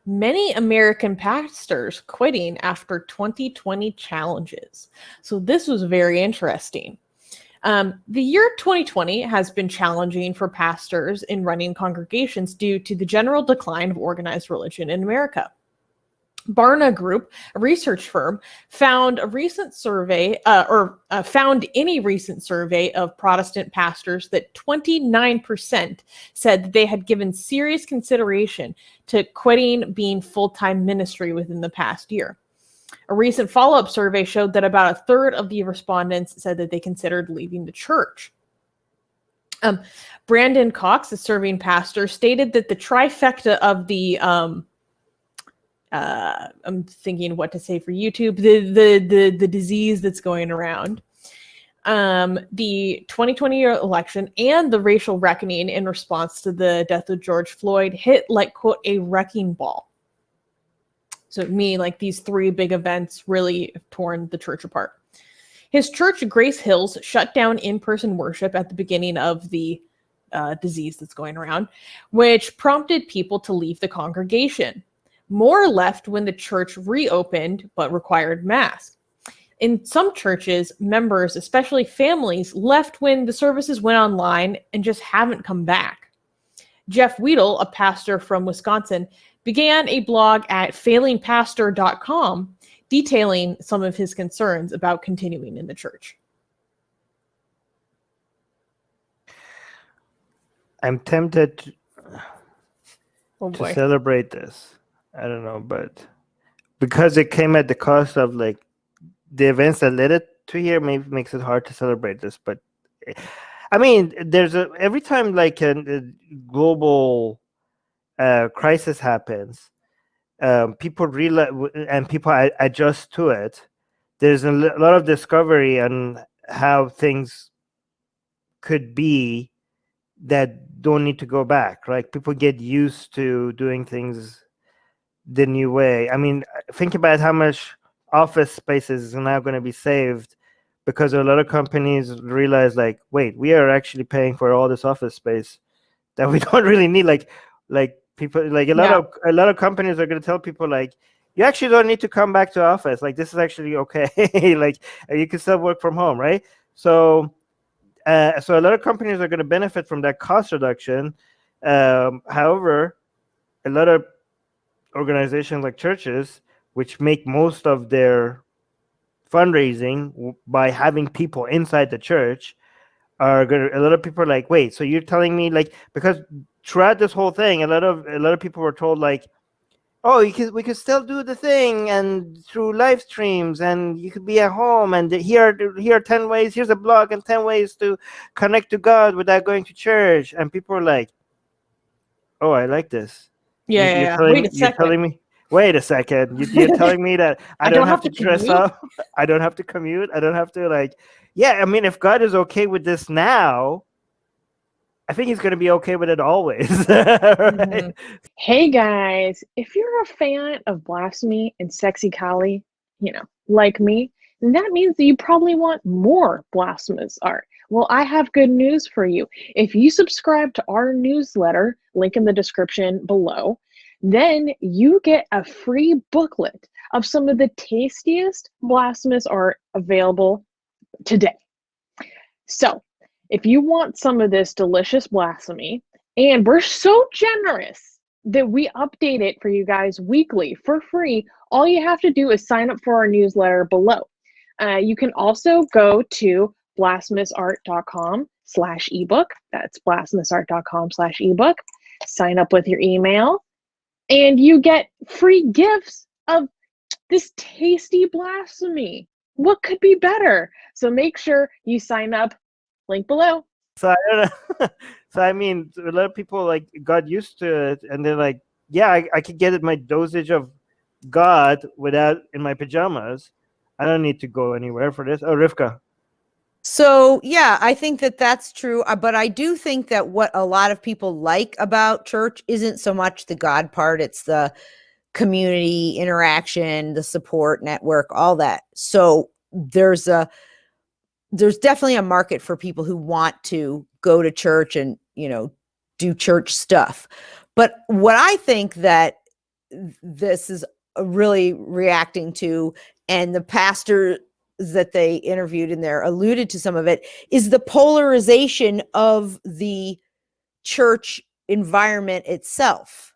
many American pastors quitting after 2020 challenges. So this was very interesting. The year 2020 has been challenging for pastors in running congregations due to the general decline of organized religion in America. Barna Group, a research firm, found in a recent survey of Protestant pastors that 29% said that they had given serious consideration to quitting being full-time ministry within the past year. A recent follow-up survey showed that about a third of the respondents said that they considered leaving the church. Brandon Cox, a serving pastor, stated that the trifecta of the I'm thinking what to say for YouTube, the disease that's going around, the 2020 election, and the racial reckoning in response to the death of George Floyd hit like, quote, a wrecking ball. So to me, like, these three big events really have torn the church apart. His church, Grace Hills, shut down in-person worship at the beginning of the disease that's going around, which prompted people to leave the congregation. More left when the church reopened, but required masks. In some churches, members, especially families, left when the services went online and just haven't come back. Jeff Weddle, a pastor from Wisconsin, began a blog at failingpastor.com detailing some of his concerns about continuing in the church. I'm tempted to celebrate this. I don't know, but because it came at the cost of like the events that led it to here, maybe makes it hard to celebrate this. But I mean, every time like a global crisis happens, people realize and people adjust to it. There's a lot of discovery on how things could be that don't need to go back. Right? People get used to doing things the new way. I mean, think about how much office spaces is now going to be saved because a lot of companies realize, like, wait, we are actually paying for all this office space that we don't really need. Like people, like a lot of companies are going to tell people, like, you actually don't need to come back to office. Like, this is actually okay. Like, you can still work from home, right? So a lot of companies are going to benefit from that cost reduction. However, a lot of organizations like churches, which make most of their fundraising by having people inside the church, a lot of people are like, wait, so you're telling me, like, because throughout this whole thing, a lot of people were told, like, oh, we could still do the thing and through live streams, and you could be at home, and here are 10 ways, here's a blog and 10 ways to connect to God without going to church. And people are like, oh, I like this. You're telling me, wait a second. You're telling me that I don't have to dress up. I don't have to commute. I don't have to, like, yeah. I mean, if God is okay with this now, I think he's going to be okay with it always. Right? Mm-hmm. Hey guys, if you're a fan of blasphemy and sexy Kali, like me, then that means that you probably want more blasphemous art. Well, I have good news for you. If you subscribe to our newsletter, link in the description below, then you get a free booklet of some of the tastiest blasphemous art available today. So, if you want some of this delicious blasphemy, and we're so generous that we update it for you guys weekly for free, all you have to do is sign up for our newsletter below. You can also go to blasphemousart.com/ebook. That's blasphemousart.com/ebook. Sign up with your email, and you get free gifts of this tasty blasphemy. What could be better? So make sure you sign up. Link below. So I don't know. So I mean, a lot of people like got used to it, and they're like, yeah, I could get my dosage of God without in my pajamas. I don't need to go anywhere for this. Oh, Rivka. So, yeah, I think that that's true. But I do think that what a lot of people like about church isn't so much the God part. It's the community interaction, the support network, all that. So there's definitely a market for people who want to go to church and, do church stuff. But what I think that this is really reacting to, and the pastor that they interviewed in there alluded to some of it, is the polarization of the church environment itself.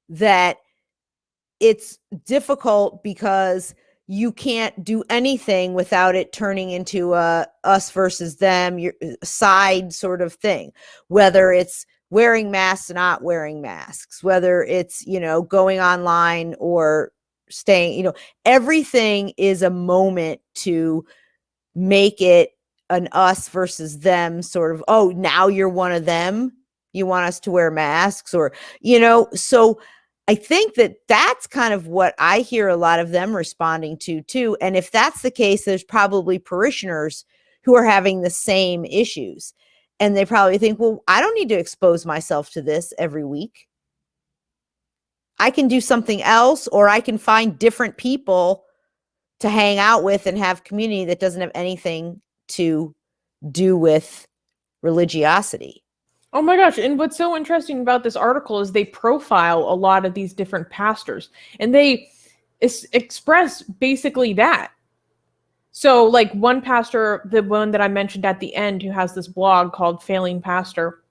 That it's difficult because you can't do anything without it turning into a us versus them, your side sort of thing, whether it's wearing masks, not wearing masks, whether it's, going online or staying, everything is a moment to make it an us versus them sort of, oh, now you're one of them. You want us to wear masks, or, so I think that that's kind of what I hear a lot of them responding to too. And if that's the case, there's probably parishioners who are having the same issues. And they probably think, well, I don't need to expose myself to this every week. I can do something else, or I can find different people to hang out with and have community that doesn't have anything to do with religiosity. Oh my gosh. And what's so interesting about this article is they profile a lot of these different pastors, and they express basically that. So like one pastor, the one that I mentioned at the end, who has this blog called Failing Pastor,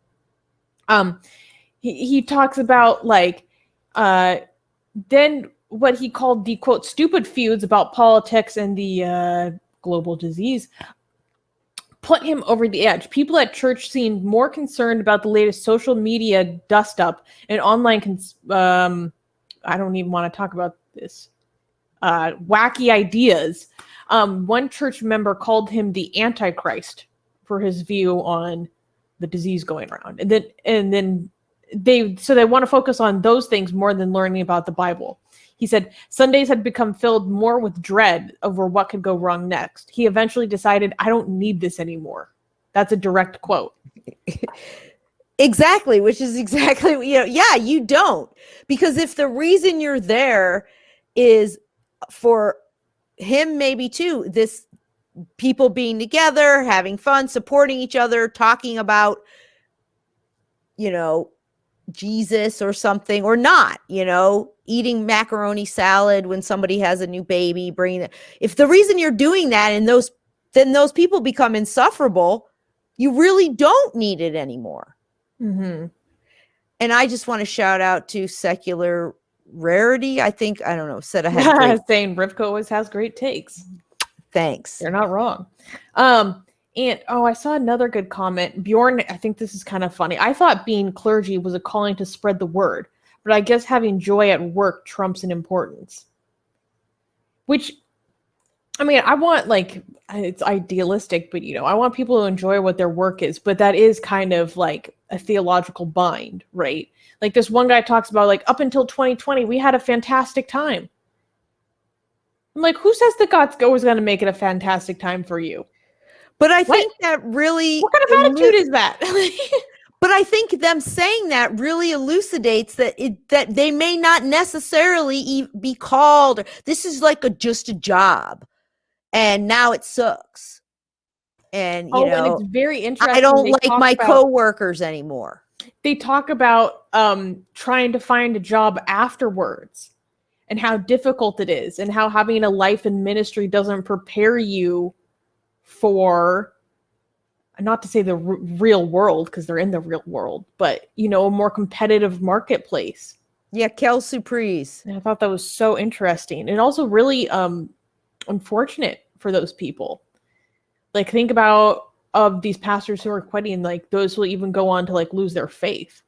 he talks about then what he called the quote stupid feuds about politics and the global disease put him over the edge. People at church seemed more concerned about the latest social media dust up and online I don't even want to talk about this wacky ideas. One church member called him the Antichrist for his view on the disease going around, and then they want to focus on those things more than learning about the Bible. He said Sundays had become filled more with dread over what could go wrong next. He eventually decided, I don't need this anymore. That's a direct quote. Exactly, which is exactly, you don't. Because if the reason you're there is for him, maybe too, this people being together, having fun, supporting each other, talking about, Jesus or something, or not, eating macaroni salad when somebody has a new baby, bringing it. If the reason you're doing that and then those people become insufferable, you really don't need it anymore. Mm-hmm. And I just want to shout out to Secular Rarity. I don't know, said I had great. Saying Rivka always has great takes. Thanks. You're not wrong. And I saw another good comment. Bjorn, I think this is kind of funny. I thought being clergy was a calling to spread the word, but I guess having joy at work trumps in importance. Which, I mean, I want, it's idealistic, but, I want people to enjoy what their work is, but that is kind of like a theological bind, right? Like this one guy talks about, up until 2020, we had a fantastic time. I'm like, who says that God's always going to make it a fantastic time for you? But I think that really... What kind of attitude is that? But I think them saying that really elucidates that they may not necessarily be called. This is just a job, and now it sucks. And and it's very interesting. I don't like my coworkers anymore. They talk about trying to find a job afterwards, and how difficult it is, and how having a life in ministry doesn't prepare you for, not to say the real world, because they're in the real world, but a more competitive marketplace. Yeah, quelle surprise. And I thought that was so interesting, and also really unfortunate for those people. Think about of these pastors who are quitting, those who even go on to lose their faith.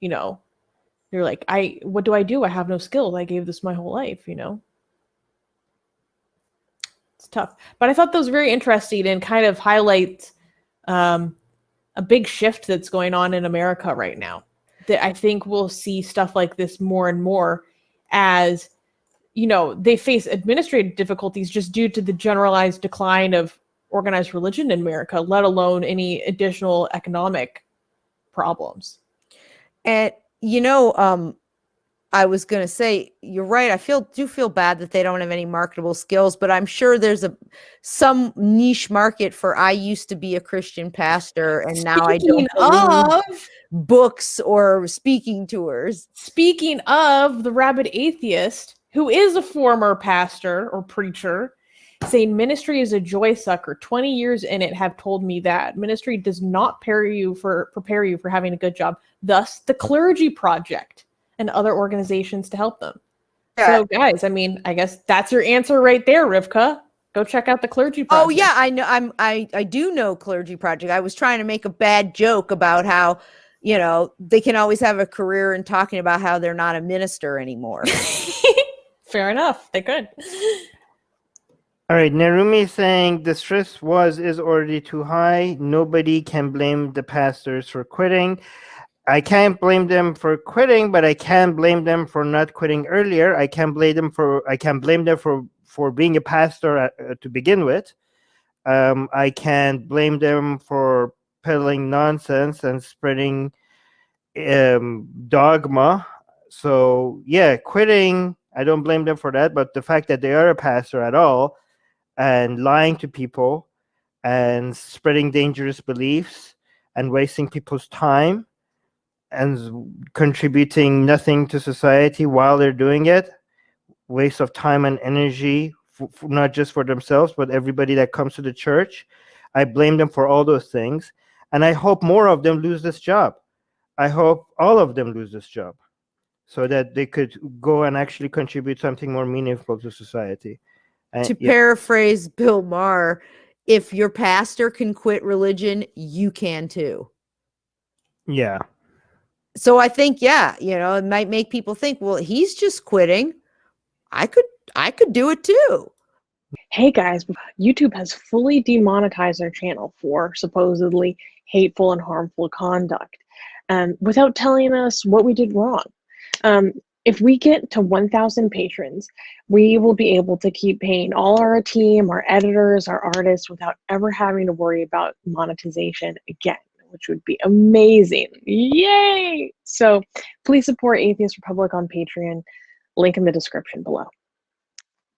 They're like, what do I do? I have no skills. I gave this my whole life. It's tough. But I thought that was very interesting and kind of highlights a big shift that's going on in America right now. That I think we'll see stuff like this more and more as, they face administrative difficulties just due to the generalized decline of organized religion in America, let alone any additional economic problems. And, I was going to say, you're right. I do feel bad that they don't have any marketable skills, but I'm sure there's some niche market for I used to be a Christian pastor and now I don't believe books or speaking tours. Speaking of the rabid atheist, who is a former pastor or preacher, saying ministry is a joy sucker. 20 years in it have told me that ministry does not prepare you for having a good job. Thus, the Clergy Project and other organizations to help them. Yeah. So, guys, I mean, I guess that's your answer right there, Rivka. Go check out the Clergy Project. Oh yeah, I know. I do know Clergy Project. I was trying to make a bad joke about how, you know, they can always have a career in talking about how they're not a minister anymore. Fair enough. They could. All right, Narumi saying the stress is already too high. Nobody can blame the pastors for quitting. I can't blame them for quitting, but I can blame them for not quitting earlier. I can blame them for being a pastor to begin with. I can blame them for peddling nonsense and spreading dogma. So yeah, quitting, I don't blame them for that. But the fact that they are a pastor at all and lying to people and spreading dangerous beliefs and wasting people's time and contributing nothing to society while they're doing it, waste of time and energy, not just for themselves, but everybody that comes to the church. I blame them for all those things. And I hope more of them lose this job. I hope all of them lose this job so that they could go and actually contribute something more meaningful to society. And, to paraphrase Bill Maher, if your pastor can quit religion, you can too. Yeah. So I think, yeah, you know, it might make people think, well, he's just quitting. I could do it too. Hey guys, YouTube has fully demonetized our channel for supposedly hateful and harmful conduct, without telling us what we did wrong. If we get to 1,000 patrons, we will be able to keep paying all our team, our editors, our artists without ever having to worry about monetization again, which would be amazing. Yay! So please support Atheist Republic on Patreon. Link in the description below.